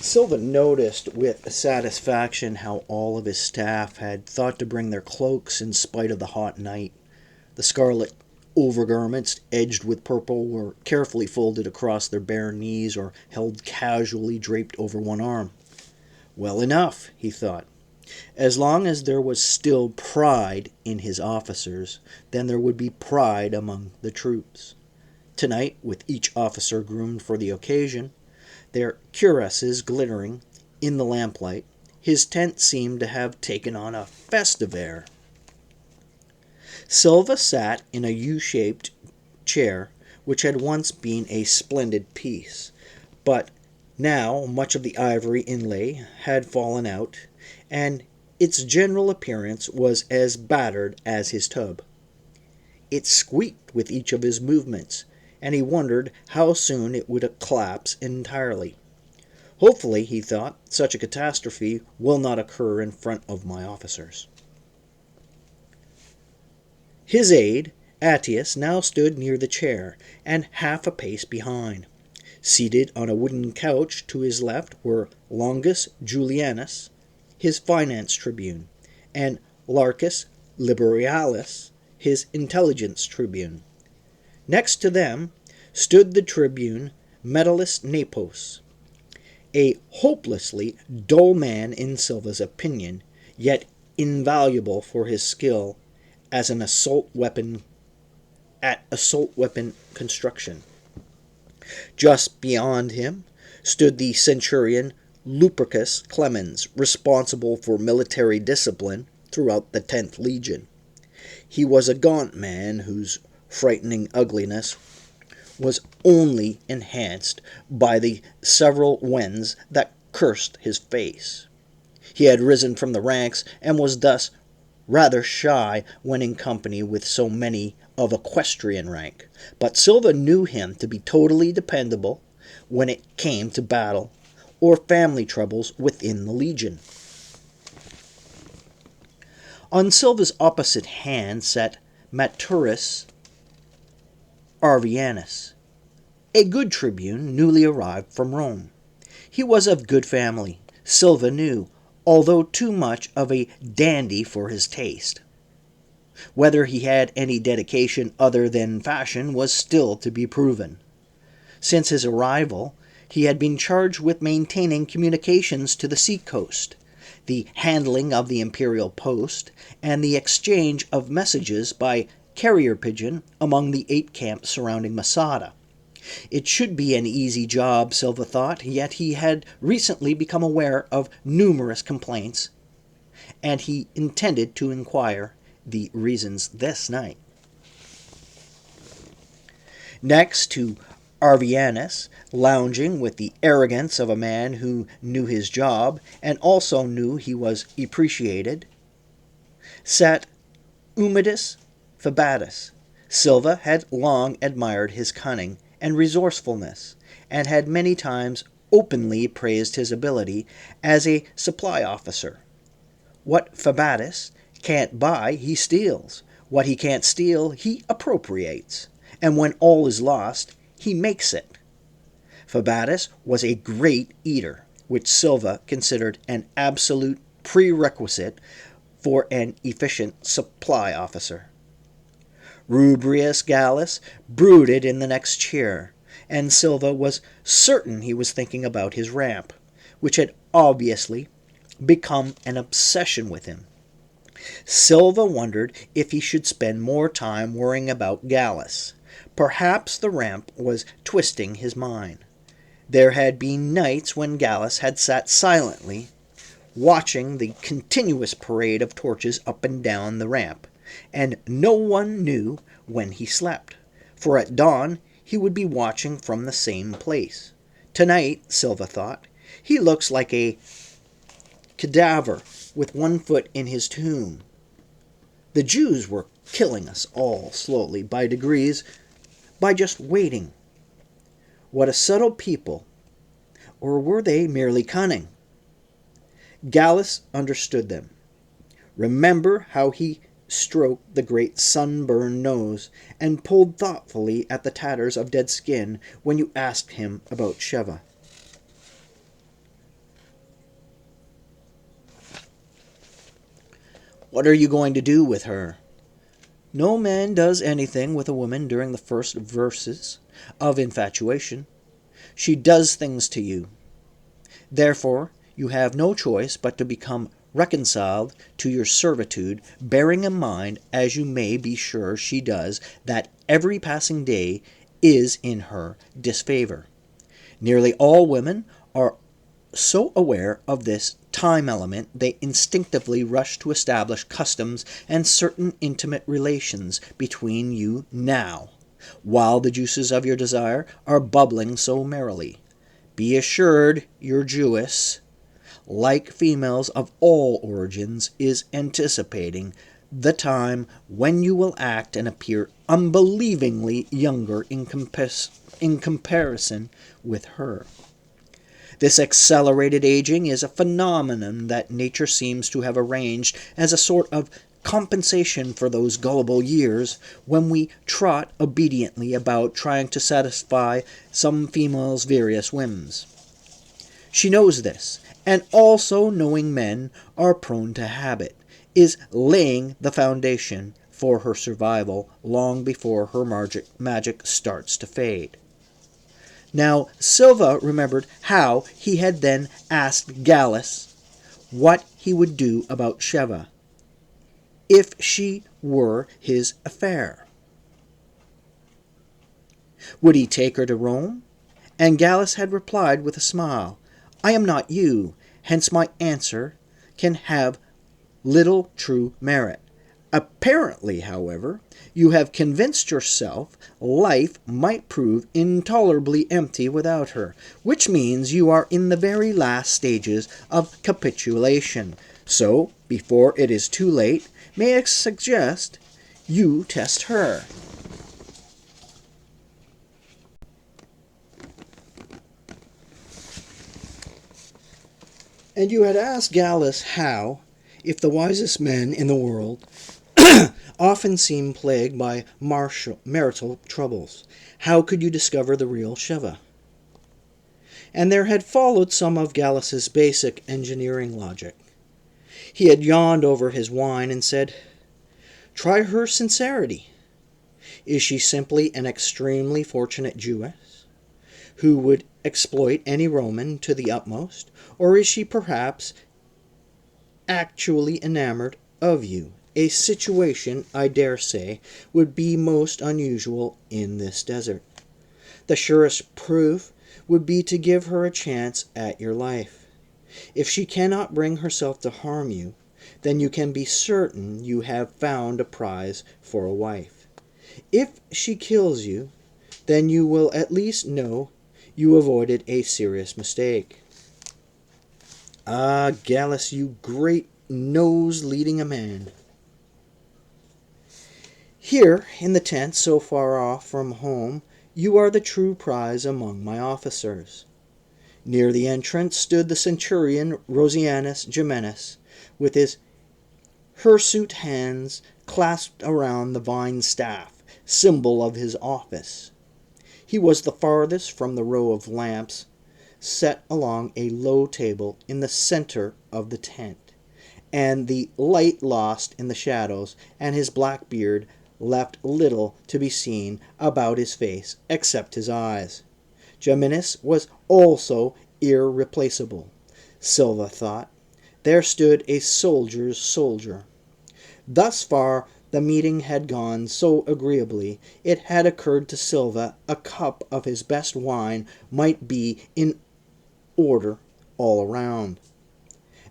Silva noticed with satisfaction how all of his staff had thought to bring their cloaks in spite of the hot night. The scarlet overgarments, edged with purple, were carefully folded across their bare knees or held casually draped over one arm. Well enough, he thought. As long as there was still pride in his officers, then there would be pride among the troops. Tonight, with each officer groomed for the occasion, their cuirasses glittering in the lamplight, his tent seemed to have taken on a festive air. Silva sat in a U-shaped chair which had once been a splendid piece, but now much of the ivory inlay had fallen out, and its general appearance was as battered as his tub. It squeaked with each of his movements, and he wondered how soon it would collapse entirely. Hopefully, he thought, such a catastrophe will not occur in front of my officers. His aide, Attius, now stood near the chair, and half a pace behind. Seated on a wooden couch to his left were Longus Julianus, his finance tribune, and Larcus Liberialis, his intelligence tribune. Next to them stood the tribune Metellus Nepos, a hopelessly dull man in Silva's opinion, yet invaluable for his skill as an assault weapon construction. Just beyond him stood the centurion Lupercus Clemens, responsible for military discipline throughout the 10th Legion. He was a gaunt man whose frightening ugliness was only enhanced by the several wens that cursed his face. He had risen from the ranks and was thus rather shy when in company with so many of equestrian rank, but Silva knew him to be totally dependable when it came to battle or family troubles within the legion. On Silva's opposite hand sat Maturus Arvianus, a good tribune newly arrived from Rome. He was of good family, Silva knew, although too much of a dandy for his taste. Whether he had any dedication other than fashion was still to be proven. Since his arrival, he had been charged with maintaining communications to the seacoast, the handling of the imperial post, and the exchange of messages by carrier pigeon among the 8 camps surrounding Masada. It should be an easy job, Silva thought, yet he had recently become aware of numerous complaints, and he intended to inquire the reasons this night. Next to Arvianus, lounging with the arrogance of a man who knew his job and also knew he was appreciated, sat Umidus Fabatus. Silva had long admired his cunning and resourcefulness, and had many times openly praised his ability as a supply officer. What Fabatus can't buy, he steals. What he can't steal, he appropriates. And when all is lost, he makes it. Fabatus was a great eater, which Silva considered an absolute prerequisite for an efficient supply officer. Rubrius Gallus brooded in the next chair, and Silva was certain he was thinking about his ramp, which had obviously become an obsession with him. Silva wondered if he should spend more time worrying about Gallus. Perhaps the ramp was twisting his mind. There had been nights when Gallus had sat silently, watching the continuous parade of torches up and down the ramp, and no one knew when he slept, for at dawn he would be watching from the same place. Tonight, Silva thought, he looks like a cadaver with one foot in his tomb. The Jews were killing us all slowly, by degrees, by just waiting. What a subtle people, or were they merely cunning? Gallus understood them. Remember how he stroked the great sunburned nose and pulled thoughtfully at the tatters of dead skin when you asked him about Sheva. What are you going to do with her? No man does anything with a woman during the first verses of infatuation. She does things to you. Therefore, you have no choice but to become reconciled to your servitude, bearing in mind, as you may be sure she does, that every passing day is in her disfavor. Nearly all women are so aware of this time element they instinctively rush to establish customs and certain intimate relations between you now, while the juices of your desire are bubbling so merrily. Be assured your Jewess, like females of all origins, is anticipating the time when you will act and appear unbelievingly younger in comparison with her. This accelerated aging is a phenomenon that nature seems to have arranged as a sort of compensation for those gullible years when we trot obediently about trying to satisfy some female's various whims. She knows this, and also knowing men are prone to habit, is laying the foundation for her survival long before her magic starts to fade. Now, Silva remembered how he had then asked Gallus what he would do about Sheva if she were his affair. Would he take her to Rome? And Gallus had replied with a smile, I am not you, hence my answer can have little true merit. Apparently, however, you have convinced yourself life might prove intolerably empty without her, which means you are in the very last stages of capitulation. So, before it is too late, may I suggest you test her. And you had asked Gallus how, if the wisest men in the world often seem plagued by marital troubles, how could you discover the real Sheva? And there had followed some of Gallus's basic engineering logic. He had yawned over his wine and said, Try her sincerity. Is she simply an extremely fortunate Jewess who would exploit any Roman to the utmost, or is she perhaps actually enamored of you? A situation, I dare say, would be most unusual in this desert. The surest proof would be to give her a chance at your life. If she cannot bring herself to harm you, then you can be certain you have found a prize for a wife. If she kills you, then you will at least know you avoided a serious mistake. Ah, Gallus, you great nose leading a man. Here, in the tent so far off from home, you are the true prize among my officers. Near the entrance stood the centurion Rosianus Gemenus, with his hirsute hands clasped around the vine staff, symbol of his office. He was the farthest from the row of lamps set along a low table in the center of the tent, and the light lost in the shadows, and his black beard left little to be seen about his face except his eyes. Geminus was also irreplaceable, Silva thought. There stood a soldier's soldier. Thus far the meeting had gone so agreeably, it had occurred to Silva a cup of his best wine might be in order all around.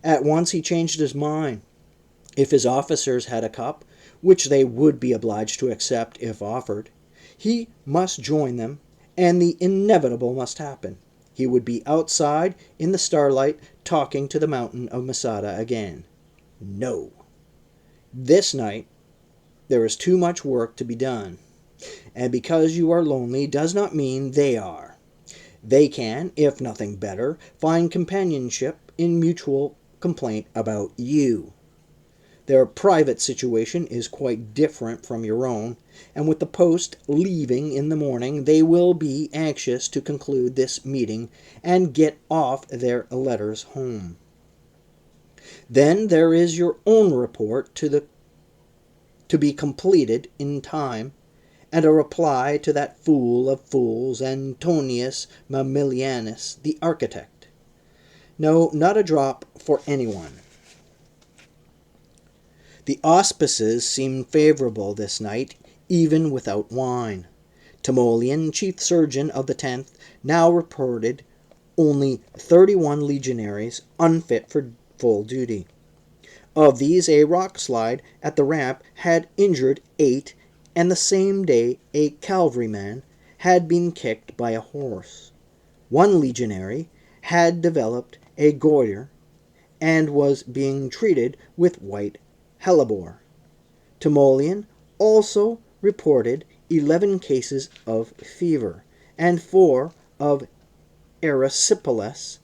At once he changed his mind. If his officers had a cup, which they would be obliged to accept if offered, he must join them, and the inevitable must happen. He would be outside in the starlight talking to the mountain of Masada again. No. This night there is too much work to be done, and because you are lonely does not mean they are. They can, if nothing better, find companionship in mutual complaint about you. Their private situation is quite different from your own, and with the post leaving in the morning, they will be anxious to conclude this meeting and get off their letters home. Then there is your own report to be completed in time, and a reply to that fool of fools, Antonius Mamilianus, the architect. No, not a drop for anyone. The auspices seemed favorable this night, even without wine. Timoleon, chief surgeon of the 10th, now reported only 31 legionaries unfit for full duty. Of these, a rock slide at the ramp had injured 8, and the same day a cavalryman had been kicked by a horse. One legionary had developed a goiter and was being treated with white hellebore. Timoleon also reported 11 cases of fever and 4 of erysipelas,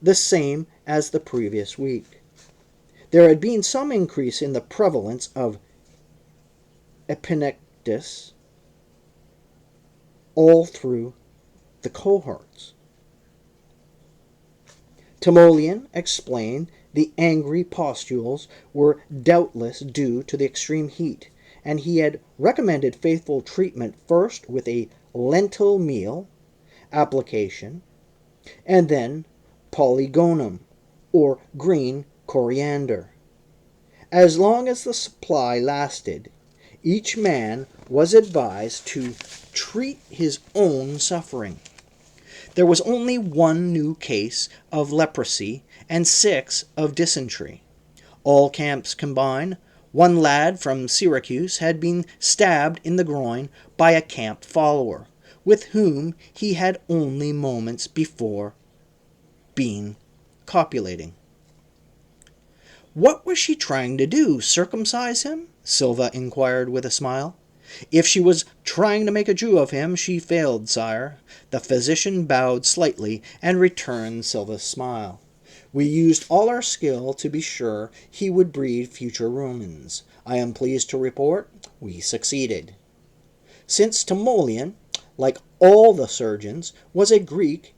the same as the previous week. There had been some increase in the prevalence of epinectus all through the cohorts. Timoleon explained the angry pustules were doubtless due to the extreme heat, and he had recommended faithful treatment first with a lentil meal application, and then polygonum, or green coriander. As long as the supply lasted, each man was advised to treat his own suffering. There was only 1 new case of leprosy and 6 of dysentery. All camps combined, 1 lad from Syracuse had been stabbed in the groin by a camp follower, with whom he had only moments before been copulating. What was she trying to do, circumcise him? Silva inquired with a smile. If she was trying to make a Jew of him, she failed, sire. The physician bowed slightly and returned Silva's smile. We used all our skill to be sure he would breed future Romans. I am pleased to report we succeeded. Since Timoleon, like all the surgeons, was a Greek,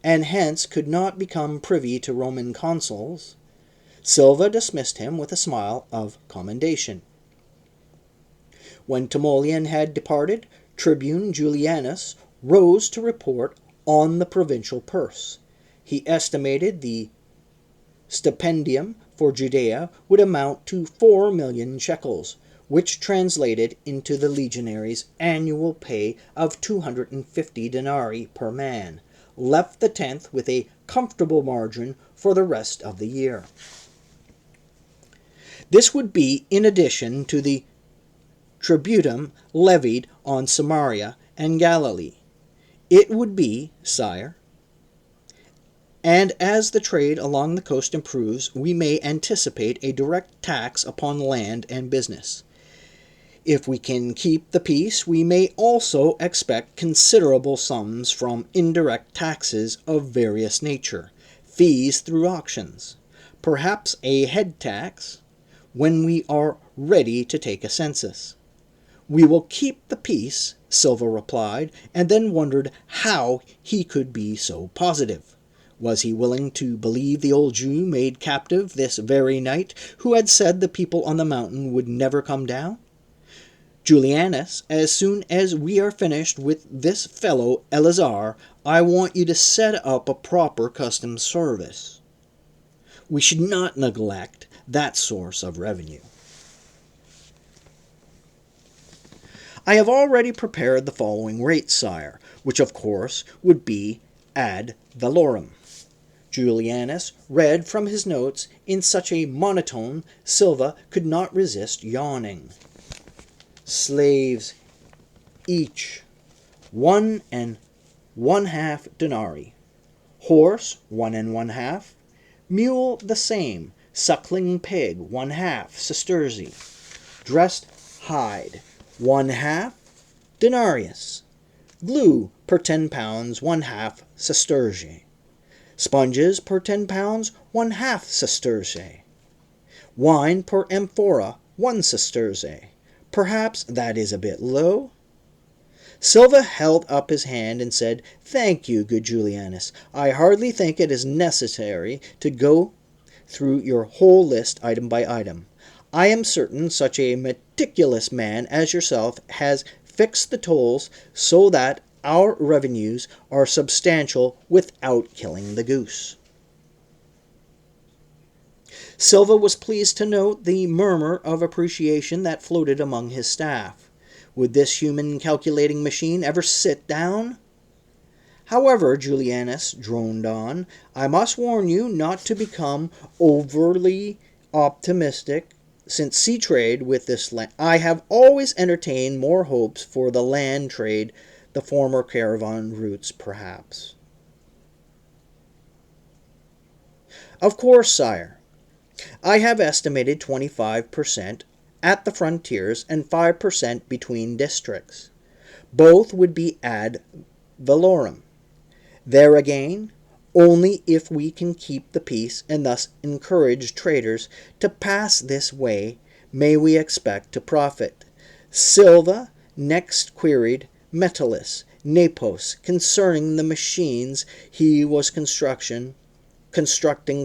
and hence could not become privy to Roman consuls, Silva dismissed him with a smile of commendation. When Timoleon had departed, Tribune Julianus rose to report on the provincial purse. He estimated the stipendium for Judea would amount to 4 million shekels, which translated into the legionaries' annual pay of 250 denarii per man, left the 10th with a comfortable margin for the rest of the year. This would be in addition to the tributum levied on Samaria and Galilee. It would be, sire, and as the trade along the coast improves, we may anticipate a direct tax upon land and business. If we can keep the peace, we may also expect considerable sums from indirect taxes of various nature, fees through auctions, perhaps a head tax, when we are ready to take a census. We will keep the peace, Silva replied, and then wondered how he could be so positive. Was he willing to believe the old Jew made captive this very night, who had said the people on the mountain would never come down? Julianus, as soon as we are finished with this fellow Eleazar, I want you to set up a proper customs service. We should not neglect that source of revenue. I have already prepared the following rates, sire, which of course would be ad valorem. Julianus read from his notes in such a monotone Silva could not resist yawning. Slaves each 1 1/2 denarii, horse 1 1/2, mule the same, suckling pig 1/2 sesterzi, dressed hide 1/2 denarius, glue per 10 pounds 1/2 sesterzi, sponges per 10 pounds 1/2 sesterzi, wine per amphora 1 sesterzi. Perhaps that is a bit low. Silva held up his hand and said, "Thank you, good Julianus. I hardly think it is necessary to go through your whole list item by item. I am certain such a meticulous man as yourself has fixed the tolls so that our revenues are substantial without killing the goose." Silva was pleased to note the murmur of appreciation that floated among his staff. Would this human calculating machine ever sit down? "However," Julianus droned on, "I must warn you not to become overly optimistic, since sea trade with this land. I have always entertained more hopes for the land trade, the former caravan routes, perhaps." "Of course, sire. I have estimated 25% at the frontiers and 5% between districts. Both would be ad valorem. There again, only if we can keep the peace and thus encourage traders to pass this way may we expect to profit." Silva next queried Metellus Nepos concerning the machines he was constructing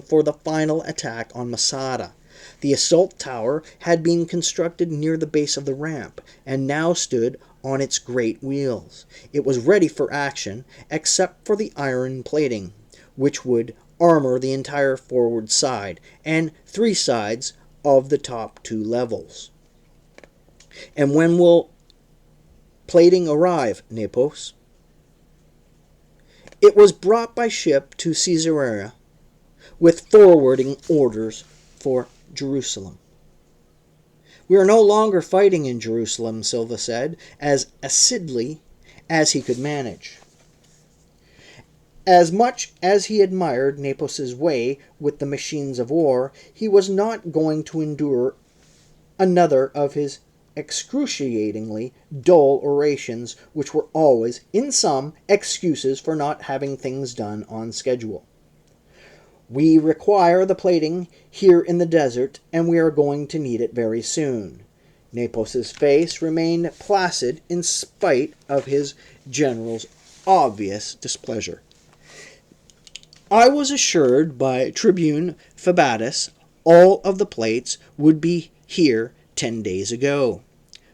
for the final attack on Masada. The assault tower had been constructed near the base of the ramp, and now stood on its great wheels. It was ready for action, except for the iron plating, which would armor the entire forward side and 3 sides of the top 2 levels. "And when will plating arrive, Nepos?" "It was brought by ship to Caesarea, with forwarding orders for Jerusalem." "We are no longer fighting in Jerusalem," Silva said, as acidly as he could manage. As much as he admired Nepos's way with the machines of war, he was not going to endure another of his excruciatingly dull orations, which were always, in sum, excuses for not having things done on schedule. "We require the plating here in the desert, and we are going to need it very soon." Nepos's face remained placid in spite of his general's obvious displeasure. "I was assured by Tribune Fabatus all of the plates would be here 10 days ago."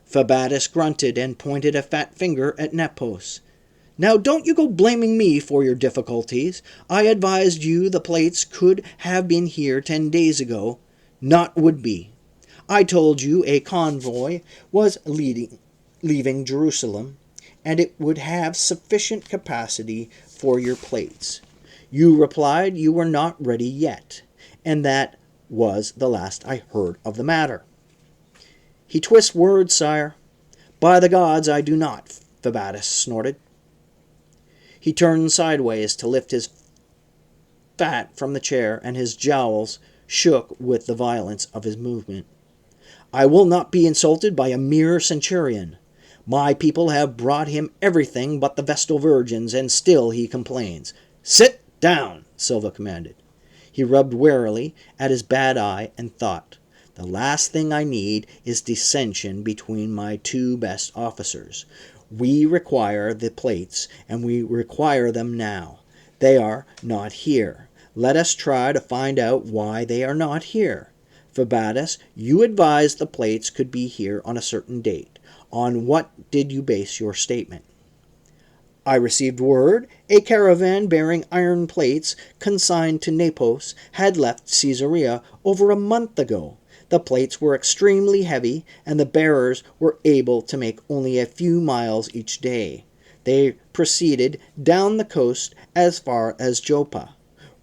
Fabatus grunted and pointed a fat finger at Nepos. "Now don't you go blaming me for your difficulties. I advised you the plates could have been here 10 days ago, not would be. I told you a convoy was leaving Jerusalem, and it would have sufficient capacity for your plates. You replied you were not ready yet, and that was the last I heard of the matter." "He twists words, sire." "By the gods, I do not," Fabatus snorted. He turned sideways to lift his fat from the chair, and his jowls shook with the violence of his movement. "I will not be insulted by a mere centurion. My people have brought him everything but the Vestal Virgins, and still he complains." "Sit down," Silva commanded. He rubbed warily at his bad eye and thought, "The last thing I need is dissension between my 2 best officers. We require the plates, and we require them now. They are not here. Let us try to find out why they are not here. Fabatus, you advised the plates could be here on a certain date. On what did you base your statement?" "I received word a caravan bearing iron plates consigned to Nepos had left Caesarea over a month ago. The plates were extremely heavy, and the bearers were able to make only a few miles each day. They proceeded down the coast as far as Joppa,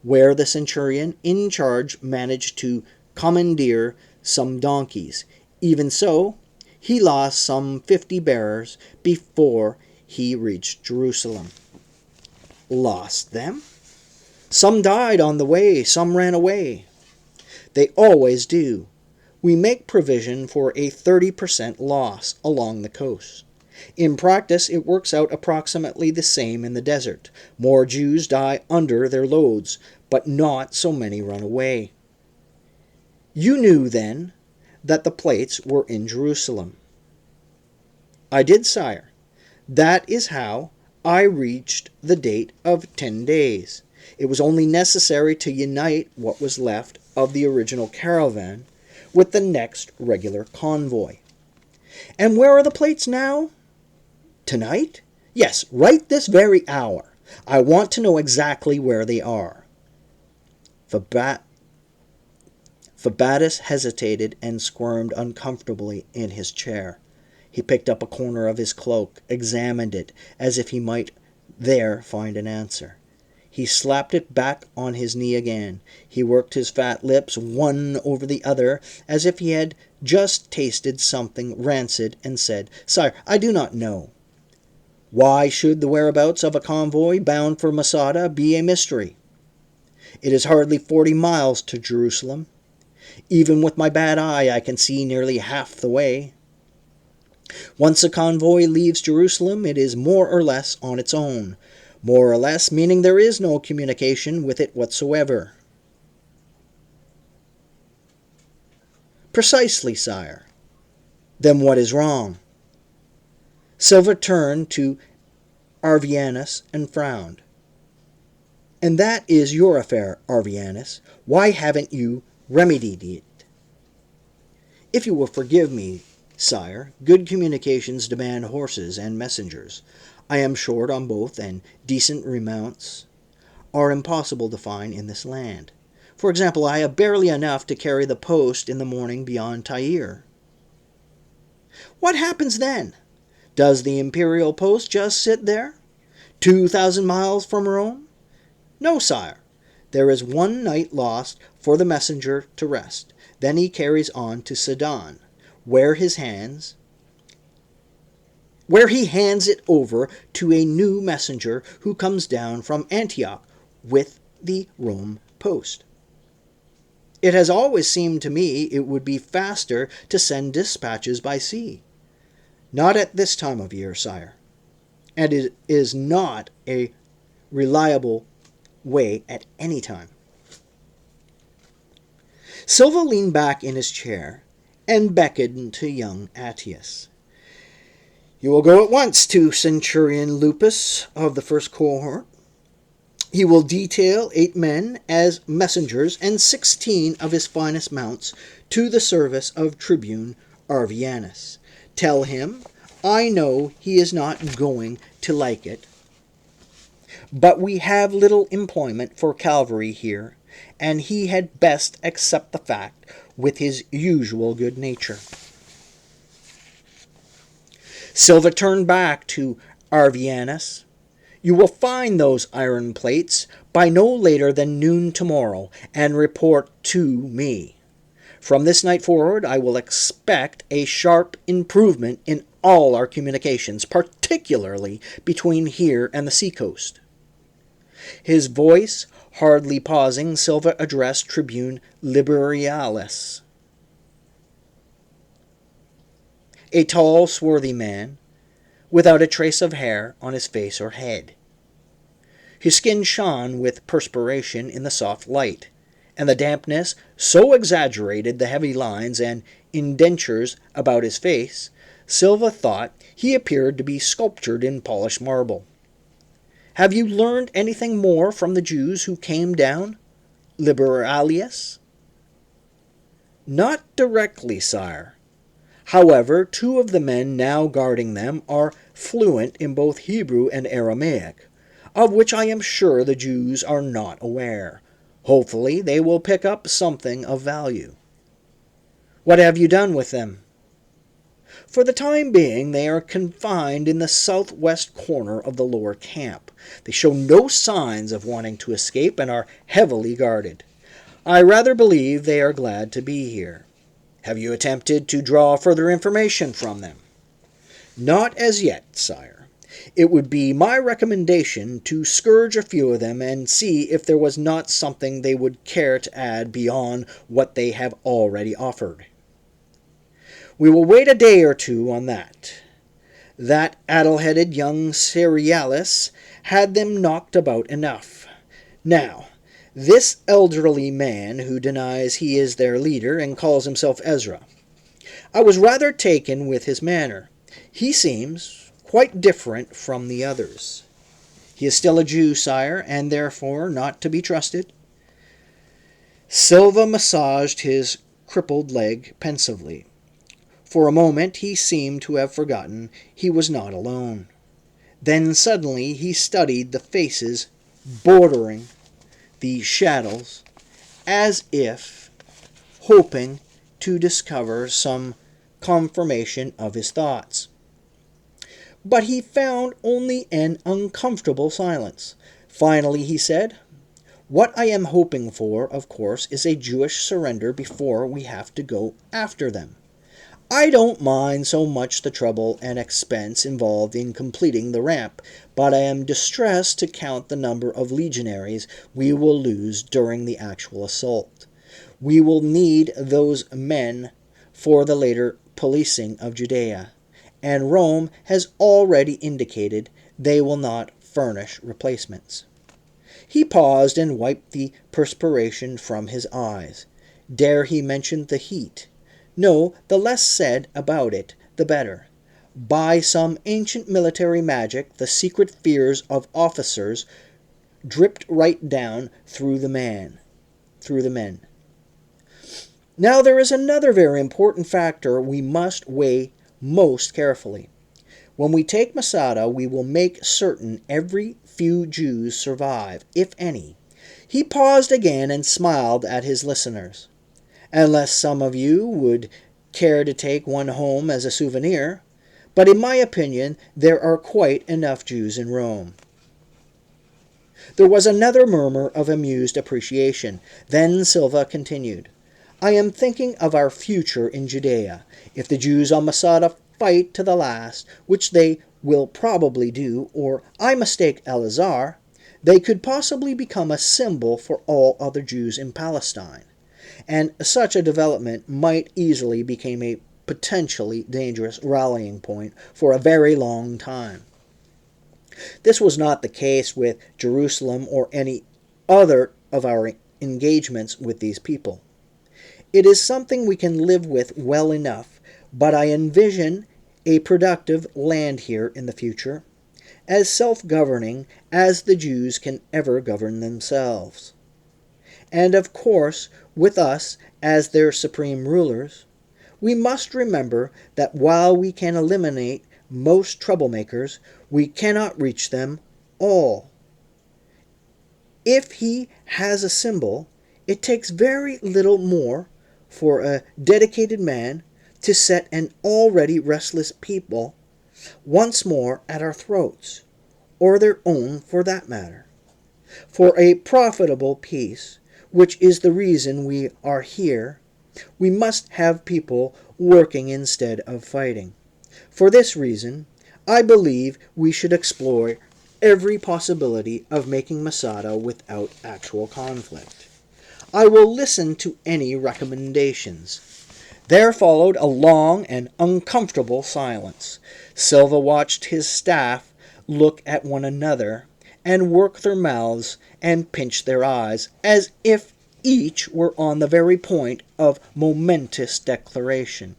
where the centurion in charge managed to commandeer some donkeys. Even so, he lost some 50 bearers before he reached Jerusalem." "Lost them?" "Some died on the way, some ran away." "They always do. We make provision for a 30% loss along the coast. In practice, it works out approximately the same in the desert. More Jews die under their loads, but not so many run away." "You knew, then, that the plates were in Jerusalem?" "I did, sire. That is how I reached the date of 10 days. It was only necessary to unite what was left of the original caravan with the next regular convoy. And where are the plates now? Tonight? Yes, right this very hour. I want to know exactly where they are. Fabatus hesitated and squirmed uncomfortably in his chair. He picked up a corner of his cloak, examined it, as if he might there find an answer. He slapped it back on his knee again. He worked his fat lips one over the other, as if he had just tasted something rancid, and said, "Sire, I do not know. Why should the whereabouts of a convoy bound for Masada be a mystery? It is hardly 40 miles to Jerusalem. Even with my bad eye, I can see nearly half the way. Once a convoy leaves Jerusalem, it is more or less on its own. More or less meaning there is no communication with it whatsoever." "Precisely, sire." "Then what is wrong?" Silva turned to Arvianus and frowned. "And that is your affair, Arvianus. Why haven't you remedied it?" "If you will forgive me, sire, good communications demand horses and messengers. I am short on both, and decent remounts are impossible to find in this land. For example, I have barely enough to carry the post in the morning beyond Tyre." "What happens then? Does the imperial post just sit there, 2,000 miles from Rome?" "No, sire. There is one night lost for the messenger to rest. Then he carries on to Sidon, where he hands it over to a new messenger who comes down from Antioch with the Rome post. It has always seemed to me it would be faster to send dispatches by sea." "Not at this time of year, sire. And it is not a reliable way at any time." Silva leaned back in his chair and beckoned to young Attius. "You will go at once to Centurion Lupus of the first cohort. He will detail 8 men as messengers and 16 of his finest mounts to the service of Tribune Arvianus. Tell him I know he is not going to like it, but we have little employment for cavalry here, and he had best accept the fact with his usual good nature." Silva turned back to Arvianus. "You will find those iron plates by no later than noon tomorrow, and report to me. From this night forward, I will expect a sharp improvement in all our communications, particularly between here and the seacoast." His voice hardly pausing, Silva addressed Tribune Liberialis, a tall, swarthy man, without a trace of hair on his face or head. His skin shone with perspiration in the soft light, and the dampness so exaggerated the heavy lines and indentures about his face, Silva thought he appeared to be sculptured in polished marble. "Have you learned anything more from the Jews who came down, Liberalis?" "Not directly, sire. However, 2 of the men now guarding them are fluent in both Hebrew and Aramaic, of which I am sure the Jews are not aware. Hopefully they will pick up something of value." "What have you done with them?" "For the time being, they are confined in the southwest corner of the lower camp. They show no signs of wanting to escape and are heavily guarded. I rather believe they are glad to be here." "Have you attempted to draw further information from them?" "Not as yet, sire. It would be my recommendation to scourge a few of them and see if there was not something they would care to add beyond what they have already offered." "We will wait a day or 2 on that. That addle-headed young Cerealis had them knocked about enough. Now, this elderly man who denies he is their leader and calls himself Ezra. I was rather taken with his manner. He seems quite different from the others. He is still a Jew, sire, and therefore not to be trusted." Silva massaged his crippled leg pensively. For a moment he seemed to have forgotten he was not alone. Then suddenly he studied the faces bordering the shadows, as if hoping to discover some confirmation of his thoughts. But he found only an uncomfortable silence. Finally he said, "What I am hoping for, of course, is a Jewish surrender before we have to go after them. I don't mind so much the trouble and expense involved in completing the ramp, but I am distressed to count the number of legionaries we will lose during the actual assault. We will need those men for the later policing of Judea, and Rome has already indicated they will not furnish replacements." He paused and wiped the perspiration from his eyes. Dare he mention the heat? No, the less said about it, the better. By some ancient military magic, the secret fears of officers dripped right down through the men. Now there is another very important factor we must weigh most carefully. When we take Masada, we will make certain every few Jews survive, if any. He paused again and smiled at his listeners. "Unless some of you would care to take one home as a souvenir. But in my opinion, there are quite enough Jews in Rome." There was another murmur of amused appreciation. Then Silva continued, "I am thinking of our future in Judea. If the Jews on Masada fight to the last, which they will probably do, or I mistake Eleazar, they could possibly become a symbol for all other Jews in Palestine. And such a development might easily become a potentially dangerous rallying point for a very long time. This was not the case with Jerusalem or any other of our engagements with these people. It is something we can live with well enough, but I envision a productive land here in the future, as self-governing as the Jews can ever govern themselves. And of course, with us as their supreme rulers, we must remember that while we can eliminate most troublemakers, we cannot reach them all. If he has a symbol, it takes very little more for a dedicated man to set an already restless people once more at our throats, or their own for that matter. For a profitable peace, which is the reason we are here, we must have people working instead of fighting. For this reason, I believe we should explore every possibility of making Masada without actual conflict. I will listen to any recommendations." There followed a long and uncomfortable silence. Silva watched his staff look at one another and work their mouths and pinch their eyes, as if each were on the very point of momentous declaration.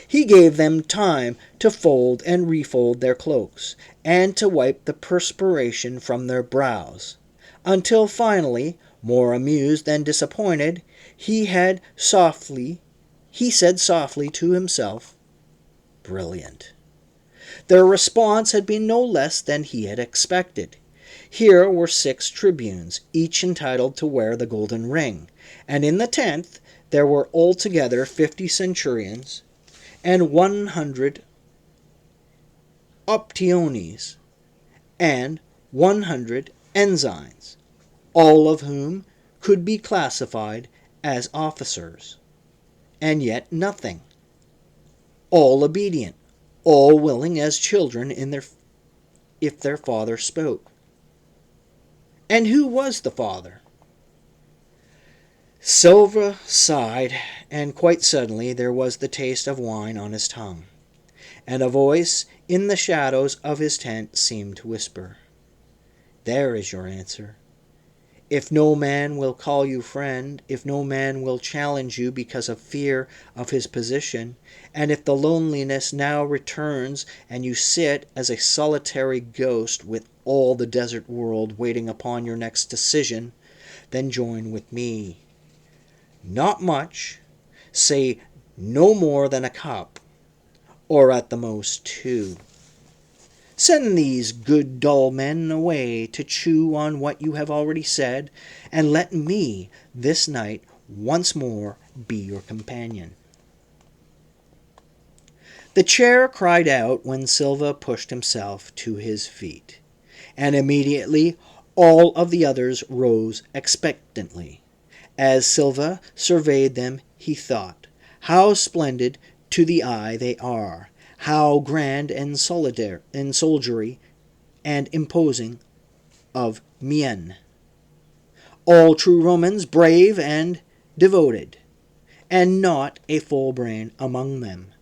He gave them time to fold and refold their cloaks, and to wipe the perspiration from their brows, until finally, more amused than disappointed, he said softly to himself, "Brilliant." Their response had been no less than he had expected. Here were 6 tribunes, each entitled to wear the golden ring, and in the 10th there were altogether 50 centurions and 100 optiones and 100 ensigns, all of whom could be classified as officers, and yet nothing. All obedient, all willing as children if their father spoke. And who was the father? Silva sighed, and quite suddenly there was the taste of wine on his tongue, and a voice in the shadows of his tent seemed to whisper, "There is your answer. If no man will call you friend, if no man will challenge you because of fear of his position, and if the loneliness now returns and you sit as a solitary ghost with all the desert world waiting upon your next decision, then join with me. Not much, say no more than a cup, or at the most two. Send these good dull men away to chew on what you have already said, and let me this night once more be your companion. The chair cried out when Silva pushed himself to his feet, and immediately all of the others rose expectantly. As Silva surveyed them, he thought, how splendid to the eye they are, how grand and soldiery and imposing of mien. All true Romans, brave and devoted, and not a full brain among them.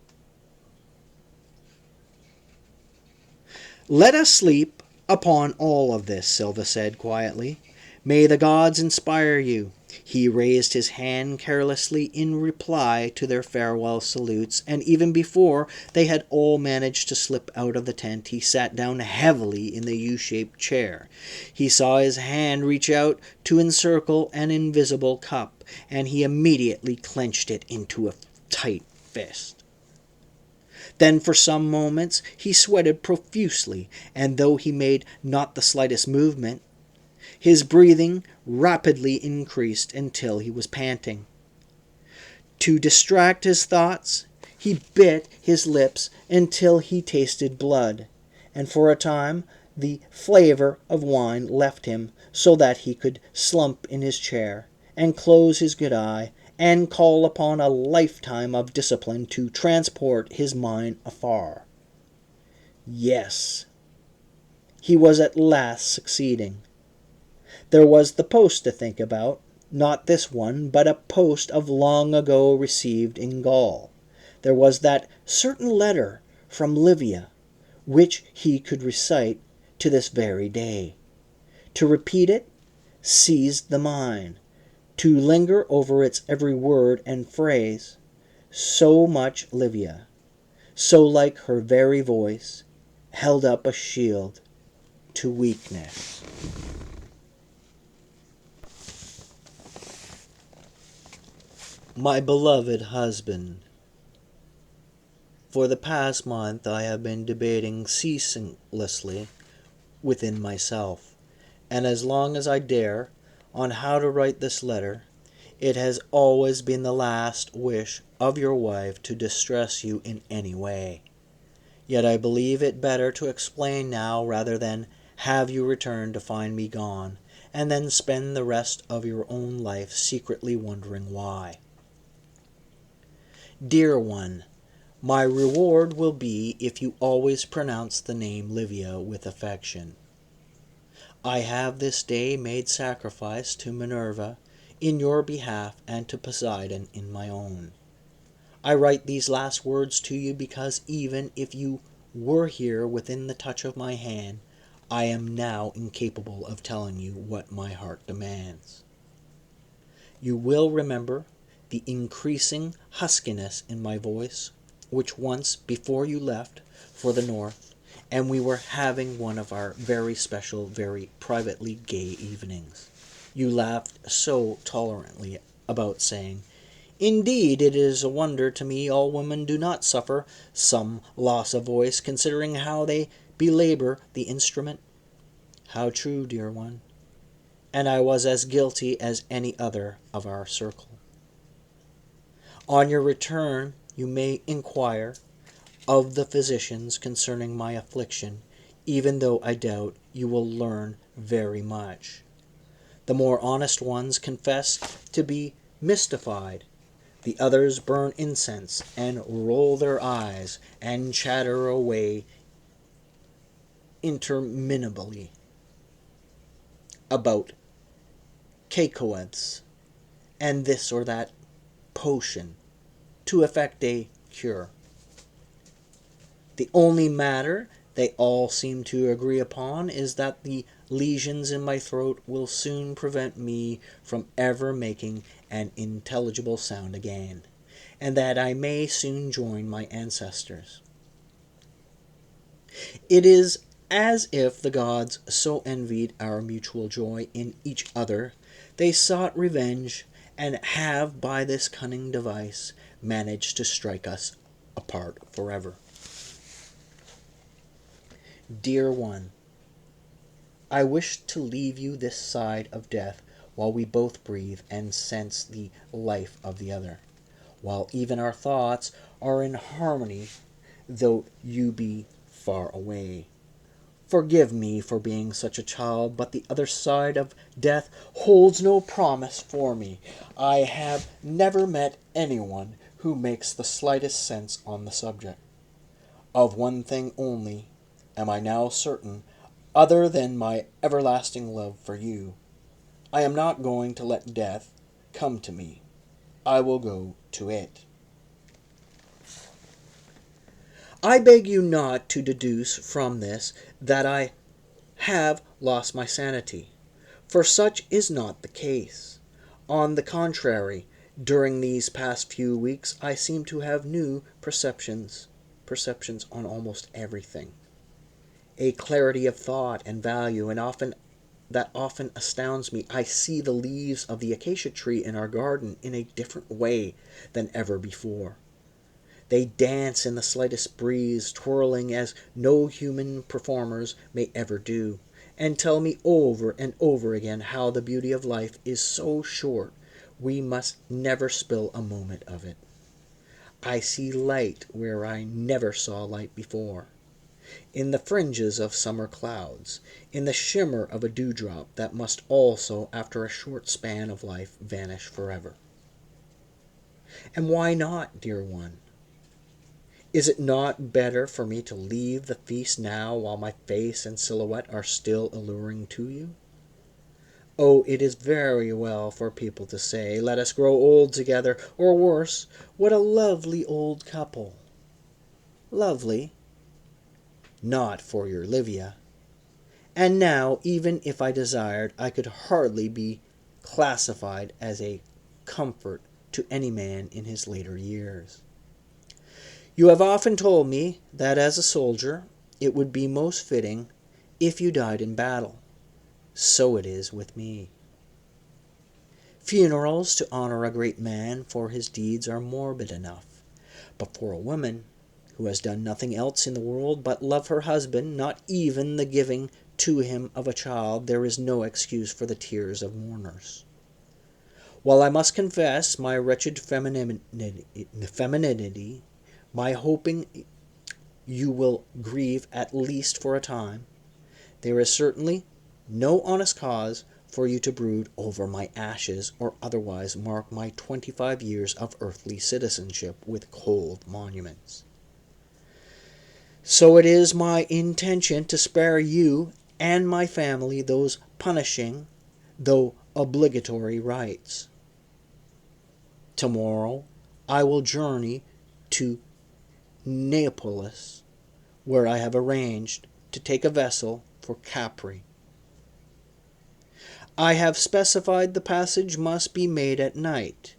Let us sleep upon all of this, Silva said quietly. May the gods inspire you. He raised his hand carelessly in reply to their farewell salutes, and even before they had all managed to slip out of the tent, he sat down heavily in the U-shaped chair. He saw his hand reach out to encircle an invisible cup, and he immediately clenched it into a tight fist. Then for some moments he sweated profusely, and though he made not the slightest movement, his breathing rapidly increased until he was panting. To distract his thoughts, he bit his lips until he tasted blood, and for a time the flavor of wine left him so that he could slump in his chair and close his good eye and call upon a lifetime of discipline to transport his mind afar. Yes, he was at last succeeding. There was the post to think about, not this one, but a post of long ago received in Gaul. There was that certain letter from Livia, which he could recite to this very day. To repeat it seized the mind. To linger over its every word and phrase, so much Livia, so like her very voice, held up a shield to weakness. My beloved husband, for the past month I have been debating ceaselessly within myself, and as long as I dare, on how to write this letter. It has always been the last wish of your wife to distress you in any way. Yet I believe it better to explain now rather than have you return to find me gone, and then spend the rest of your own life secretly wondering why. Dear one, my reward will be if you always pronounce the name Livia with affection. I have this day made sacrifice to Minerva in your behalf and to Poseidon in my own. I write these last words to you because even if you were here within the touch of my hand, I am now incapable of telling you what my heart demands. You will remember the increasing huskiness in my voice, which once before you left for the north, and we were having one of our very special, very privately gay evenings. You laughed so tolerantly about saying, "Indeed, it is a wonder to me all women do not suffer some loss of voice, considering how they belabor the instrument." How true, dear one. And I was as guilty as any other of our circle. On your return, you may inquire of the physicians concerning my affliction, even though I doubt you will learn very much. The more honest ones confess to be mystified. The others burn incense and roll their eyes and chatter away interminably about cacoeths and this or that potion to effect a cure. The only matter they all seem to agree upon is that the Lesions in my throat will soon prevent me from ever making an intelligible sound again, and that I may soon join my ancestors. It is as if the gods so envied our mutual joy in each other, they sought revenge, and have by this cunning device managed to strike us apart forever. Dear one, I wish to leave you this side of death while we both breathe and sense the life of the other, while even our thoughts are in harmony, though you be far away. Forgive me for being such a child, but the other side of death holds no promise for me. I have never met anyone who makes the slightest sense on the subject. Of one thing only am I now certain, other than my everlasting love for you. I am not going to let death come to me. I will go to it. I beg you not to deduce from this that I have lost my sanity, for such is not the case. On the contrary, during these past few weeks I seem to have new perceptions on almost everything. A clarity of thought and value, and often astounds me. I see the leaves of the acacia tree in our garden in a different way than ever before. They dance in the slightest breeze, twirling as no human performers may ever do, and tell me over and over again how the beauty of life is so short we must never spill a moment of it. I see light where I never saw light before, in the fringes of summer clouds, in the shimmer of a dewdrop that must also, after a short span of life, vanish forever. And why not, dear one? Is it not better for me to leave the feast now while my face and silhouette are still alluring to you? Oh, it is very well for people to say, "Let us grow old together," or worse, "What a lovely old couple." Lovely? Not for your Livia. And now, even if I desired, I could hardly be classified as a comfort to any man in his later years. You have often told me that as a soldier it would be most fitting if you died in battle. So it is with me. Funerals to honor a great man for his deeds are morbid enough, but for a woman who has done nothing else in the world but love her husband, not even the giving to him of a child, there is no excuse for the tears of mourners. While I must confess my wretched femininity, my hoping you will grieve at least for a time, there is certainly no honest cause for you to brood over my ashes or otherwise mark my 25 years of earthly citizenship with cold monuments. So it is my intention to spare you and my family those punishing, though obligatory, rites. Tomorrow I will journey to Neapolis, where I have arranged to take a vessel for Capri. I have specified the passage must be made at night.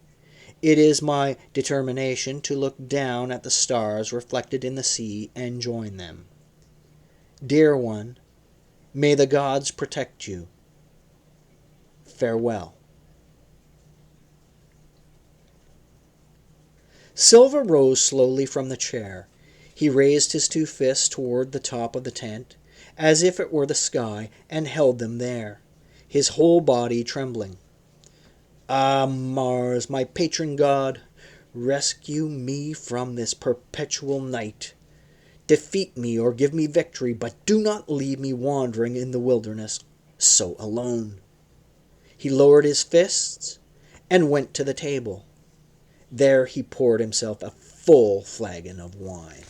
It is my determination to look down at the stars reflected in the sea and join them. Dear one, may the gods protect you. Farewell. Silver rose slowly from the chair. He raised his two fists toward the top of the tent, as if it were the sky, and held them there, his whole body trembling. Ah, Mars, my patron god, rescue me from this perpetual night. Defeat me or give me victory, but do not leave me wandering in the wilderness so alone. He lowered his fists and went to the table. There he poured himself a full flagon of wine.